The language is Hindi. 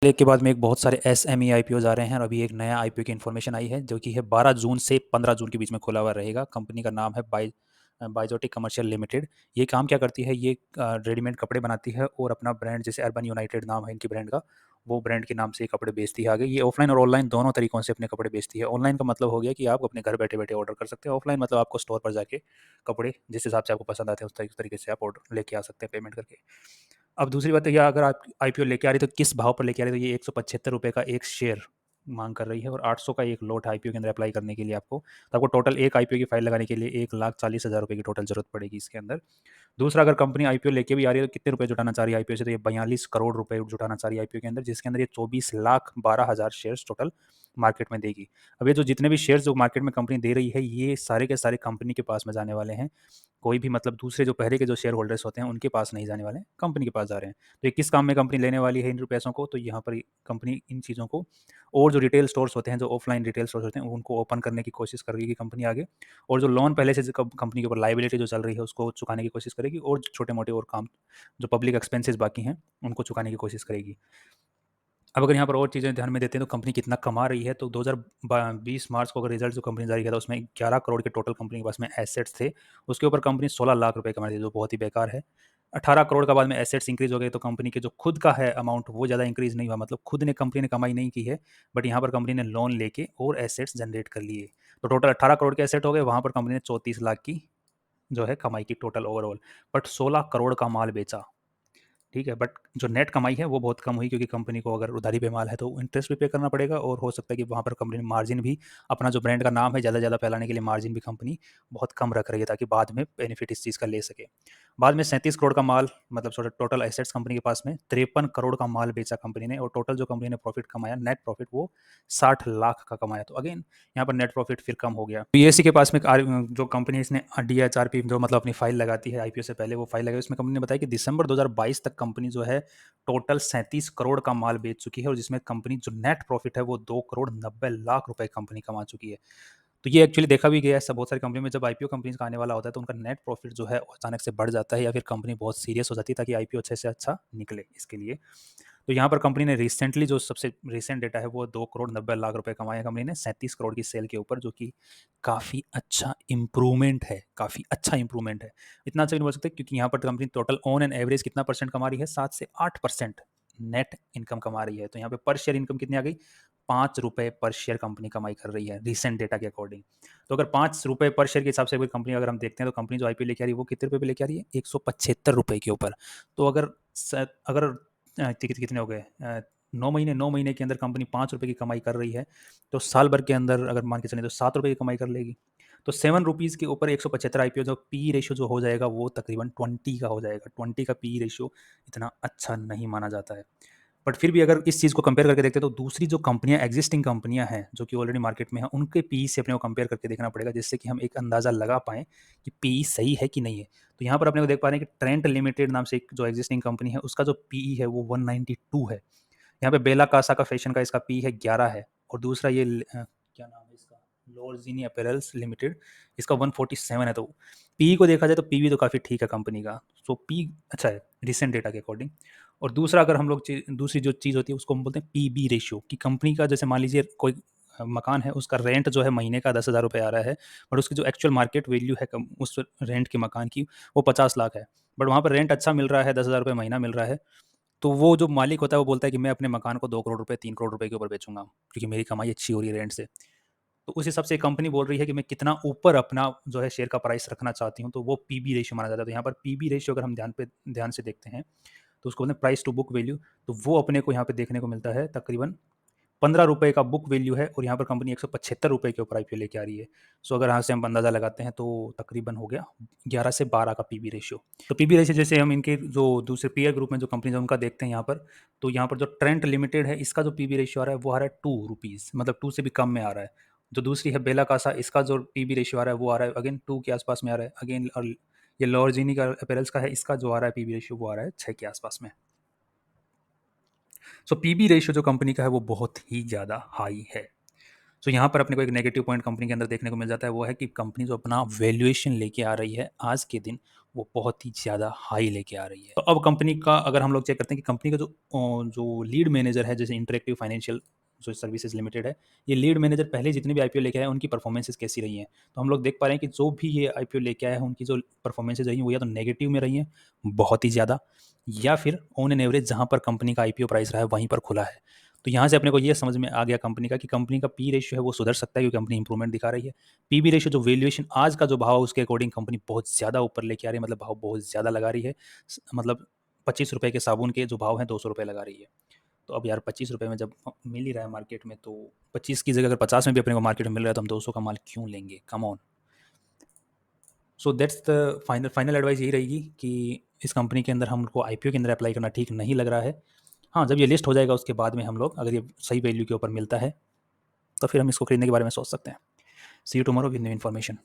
एक के बाद में एक बहुत सारे एसएमई आईपीओज आ रहे हैं और अभी एक नया आईपीओ की इन्फॉर्मेशन आई है जो कि है 12 जून से 15 जून के बीच में खुला हुआ रहेगा। कंपनी का नाम है बाइजोटिक कमर्शियल लिमिटेड। ये काम क्या करती है, ये रेडीमेड कपड़े बनाती है और अपना ब्रांड जैसे अर्बन यूनाइटेड नाम है इनकी ब्रांड का, वो ब्रांड के नाम से ये कपड़े बेचती है आगे। ये ऑफलाइन और ऑनलाइन दोनों तरीकों से अपने कपड़े बेचती है। ऑनलाइन का मतलब हो गया कि आप अपने घर बैठे बैठे ऑर्डर कर सकते हैं। ऑफलाइन मतलब आपको स्टोर पर जाके कपड़े जिस हिसाब से आपको पसंद आते हैं उस तरीके से आप ऑर्डर लेके आ सकते हैं पेमेंट करके। अब दूसरी बात है, या अगर आप आईपीओ लेके आ रही है तो किस भाव पर लेके आ रही है, तो ये 175 रुपये का एक शेयर मांग कर रही है और 800 का एक लोट आईपीओ के अंदर अप्लाई करने के लिए आपको। तो आपको टोटल एक आईपीओ की फाइल लगाने के लिए 1,40,000 रुपये की टोटल जरूरत पड़ेगी इसके अंदर। दूसरा, अगर कंपनी आईपीओ लेके भी आ रही है तो कितने रुपए जुटाना चाह रही है आईपीओ से, तो ये 42 करोड़ रुपए जुटाना चाह रही है आईपीओ के अंदर, जिसके अंदर ये 24,12,000 शेयर्स टोटल मार्केट में देगी। अब ये जो जितने भी शेयर्स जो मार्केट में कंपनी दे रही है ये सारे के सारे कंपनी के पास में जाने वाले हैं। कोई भी मतलब दूसरे जो पहले के जो शेयर होल्डर्स होते हैं उनके पास नहीं जाने वाले हैं, कंपनी के पास जा रहे हैं। तो ये किस काम में कंपनी लेने वाली है इन पैसों को, तो यहाँ पर कंपनी इन चीज़ों को और जो रिटेल स्टोर्स होते हैं, जो ऑफलाइन रिटेल स्टोर्स होते हैं, उनको ओपन करने की कोशिश कर रही है कंपनी आगे। और जो लोन पहले से कंपनी के ऊपर लाइबिलिटी जो चल रही है उसको चुकाने की कोशिश करेगी और छोटे मोटे और काम जो पब्लिक एक्सपेंसेस बाकी हैं उनको चुकाने की कोशिश करेगी। अब अगर यहाँ पर और चीज़ें ध्यान में देते हैं तो कंपनी कितना कमा रही है, तो 2020 मार्च को अगर रिजल्ट जो कंपनी जारी किया था उसमें 11 करोड़ के टोटल कंपनी के पास में एसेट्स थे। उसके ऊपर कंपनी 16 लाख रुपए कमा रही थी जो बहुत ही बेकार है। 18 करोड़ का बाद में एसेट्स इंक्रीज हो गए तो कंपनी के जो खुद का है अमाउंट वो ज़्यादा इंक्रीज नहीं हुआ, मतलब खुद ने कंपनी ने कमाई नहीं की है, बट यहाँ पर कंपनी ने लोन लेके और एसेट्स जनरेट कर लिए। तो टोटल 18 करोड़ के एसेट हो गए, वहाँ पर कंपनी ने 34 लाख की जो है कमाई की टोटल ओवरऑल, बट 16 करोड़ का माल बेचा। ठीक है, बट जो नेट कमाई है वो बहुत कम हुई क्योंकि कंपनी को अगर उधारी पे माल है तो इंटरेस्ट भी पे करना पड़ेगा और हो सकता है कि वहाँ पर कंपनी मार्जिन भी अपना जो ब्रांड का नाम है ज़्यादा ज़्यादा फैलाने के लिए मार्जिन भी कंपनी बहुत कम रख रही है ताकि बाद में बेनिफिट इस चीज़ का ले सके। बाद में 37 करोड़ का माल, मतलब टोटल एसेट्स कंपनी के पास में 53 करोड़ का माल बेचा कंपनी ने और टोटल जो कंपनी ने प्रॉफिट कमाया नेट प्रॉफिट वो 60 लाख का कमाया। तो अगेन यहाँ पर नेट प्रॉफिट फिर कम हो गया। बीएससी के पास में जो कंपनी इसने डीएचआरपी जो मतलब अपनी फाइल लगाती है आईपीओ से पहले, वो फाइल लगाई, उसमें कंपनी ने बताया कि दिसंबर 2022 तक कंपनी जो है टोटल 37 करोड़ का माल बेच चुकी है और जिसमें कंपनी जो नेट प्रॉफिट है वो 2 करोड़ 90 लाख रुपए कंपनी कमा चुकी है। तो ये एक्चुअली देखा भी गया है, सब बहुत सारी कंपनी में जब आईपीओ कंपनीज का आने वाला होता है तो उनका नेट प्रॉफिट जो है अचानक से बढ़ जाता है या फिर कंपनी बहुत सीरियस हो जाती है ताकि आईपीओ अच्छे से अच्छा निकले इसके लिए। तो यहाँ पर कंपनी ने रिसेंटली जो सबसे रिसेंट डेटा है वो 2 करोड़ 90 लाख रुपए कमाए हैं कंपनी ने 37 करोड़ की सेल के ऊपर, जो कि काफ़ी अच्छा इंप्रूवमेंट है, काफ़ी अच्छा इंप्रूवमेंट है। इतना अच्छा नहीं बोल सकते क्योंकि यहाँ पर company total on and average कितना परसेंट कमा रही है, 7 से 8% नेट इनकम कमा रही है। तो यहाँ पे पर शेयर इनकम कितनी आ गई, 5 रुपये पर शेयर कंपनी कमाई कर रही है रिसेंट डेटा के अकॉर्डिंग। तो अगर 5 रुपये पर शेयर के हिसाब से कोई कंपनी अगर हम देखते हैं तो कंपनी जो आईपीओ लेके आ रही है वो कितने रुपये पे लेके आ रही है, 175 रुपये के ऊपर। तो अगर कितने हो गए, 9 महीने के अंदर कंपनी 5 रुपये की कमाई कर रही है, तो साल भर के अंदर अगर मान के चलें तो 7 रुपये की कमाई कर लेगी। तो 7 रुपीज़ के ऊपर 175 आईपीओ, जो पी रेशियो जो हो जाएगा वो तकरीबन 20 का हो जाएगा। 20 का पी रेशियो इतना अच्छा नहीं माना जाता है। बट फिर भी अगर इस चीज़ को कंपेयर करके देखते हैं तो दूसरी जो कंपनियां एग्जिस्टिंग कंपनियां हैं जो कि ऑलरेडी मार्केट में हैं उनके पी से अपने को कंपेयर करके देखना पड़ेगा, जिससे कि हम एक अंदाज़ा लगा पाएँ कि पी सही है कि नहीं है। तो यहाँ पर अपने को देख पा रहे हैं कि ट्रेंट लिमिटेड नाम से एक जो एग्जिस्टिंग कंपनी है उसका जो पी है वो 192 है। यहाँ पे बेला कासा का फैशन का इसका पी है 11 है और दूसरा ये क्या नाम है इसका, लोरजीनी अपैरल्स लिमिटेड, इसका 147 है। तो पी को देखा जाए तो पी भी तो काफ़ी ठीक है कंपनी का, सो पी अच्छा है रिसेंट डेटा के अकॉर्डिंग। और दूसरा अगर हम लोग दूसरी जो चीज़ होती है उसको हम बोलते हैं पी बी रेशियो, कि कंपनी का जैसे मान लीजिए कोई मकान है उसका रेंट जो है महीने का 10,000 रुपये आ रहा है, बट उसकी जो एक्चुअल मार्केट वैल्यू है उस रेंट के मकान की वो 50 लाख है, बट वहाँ पर रेंट अच्छा मिल रहा है, 10,000 रुपये महीना मिल रहा है। तो वो जो मालिक होता है वो बोलता है कि मैं अपने मकान को 2 करोड़ रुपए 3 करोड़ रुपए के ऊपर बेचूँगा क्योंकि मेरी कमाई अच्छी हो रही है रेंट से। तो उस हिसाब से कंपनी बोल रही है कि मैं कितना ऊपर अपना जो है शेयर का प्राइस रखना चाहती हूँ, तो वो पीबी रेशियो माना जाता है। तो यहाँ पर पीबी रेशियो अगर हम ध्यान से देखते हैं तो उसको बोलते हैं प्राइस टू बुक वैल्यू। तो वो अपने को यहाँ पे देखने को मिलता है तकरीबन 15 रुपये का बुक वैल्यू है और यहाँ पर कंपनी 175 रुपये के ऊपर आईपीओ लेके आ रही है। सो अगर यहाँ से हम अंदाज़ा लगाते हैं तो तकरीबन हो गया 11 से 12 का पीबी रेशियो। तो पीबी रेशियो जैसे हम इनके जो दूसरे पीयर ग्रुप में जो कंपनी है उनका देखते हैं यहाँ पर, तो यहाँ पर जो ट्रेंट लिमिटेड है इसका जो पीबी रेशियो आ रहा है वो आ रहा है 2 रुपीज़, मतलब 2 से भी कम में आ रहा है। जो दूसरी है बेला कासा, इसका जो पीबी रेशियो आ रहा है वो आ रहा है अगेन 2 के आसपास में आ रहा है अगेन। और ये लॉर्जिनी का अपैरल्स का है, इसका जो आ रहा है पीबी रेशियो वो आ रहा है 6 के आसपास में। सो पीबी रेशियो जो कंपनी का है वो बहुत ही ज़्यादा हाई है। सो यहाँ पर अपने को एक नेगेटिव पॉइंट कंपनी के अंदर देखने को मिल जाता है, वो है कि कंपनी जो अपना वैल्यूएशन लेके आ रही है आज के दिन, वो बहुत ही ज़्यादा हाई लेके आ रही है। तो अब कंपनी का अगर हम लोग चेक करते हैं कि कंपनी का जो लीड मैनेजर है, जैसे इंटरेक्टिव फाइनेंशियल जो सर्विसेज लिमिटेड है, ये लीड मैनेजर पहले जितने भी आईपीओ लेके आए उनकी परफॉर्मेंसेस कैसी रही हैं। तो हम लोग देख पा रहे हैं कि जो भी ये आईपीओ लेके आए हैं उनकी जो परफॉर्मेंसेज रही हैं वो या तो नेगेटिव में रही हैं बहुत ही ज़्यादा, या फिर ऑन एन एवरेज जहाँ पर कंपनी का आईपीओ प्राइस रहा है वहीं पर खुला है। तो यहाँ से अपने को ये समझ में आ गया कंपनी का कि कंपनी का पी रेशियो है वो सुधर सकता है, क्योंकि कंपनी इंप्रूवमेंट दिखा रही है। पीबी रेशियो जो वैल्यूएशन आज का जो भाव है उसके अकॉर्डिंग कंपनी बहुत ज़्यादा ऊपर लेके आ रही है, मतलब भाव बहुत ज़्यादा लगा रही है। मतलब 25 रुपये के साबुन के जो भाव हैं 200 रुपये लगा रही है। तो अब यार 25 रुपये में जब मिल ही रहा है मार्केट में, तो 25 की जगह अगर 50 में भी अपने को मार्केट में मिल रहा है तो हम 200 का माल क्यों लेंगे, come on. So that's the final advice यही रहेगी कि इस कंपनी के अंदर हमको आईपीओ के अंदर अप्लाई करना ठीक नहीं लग रहा है। हाँ, जब ये लिस्ट हो जाएगा उसके बाद में हम लोग अगर ये सही वैल्यू के ऊपर मिलता है तो फिर हम इसको खरीदने के बारे में सोच सकते हैं। See you tomorrow with new information.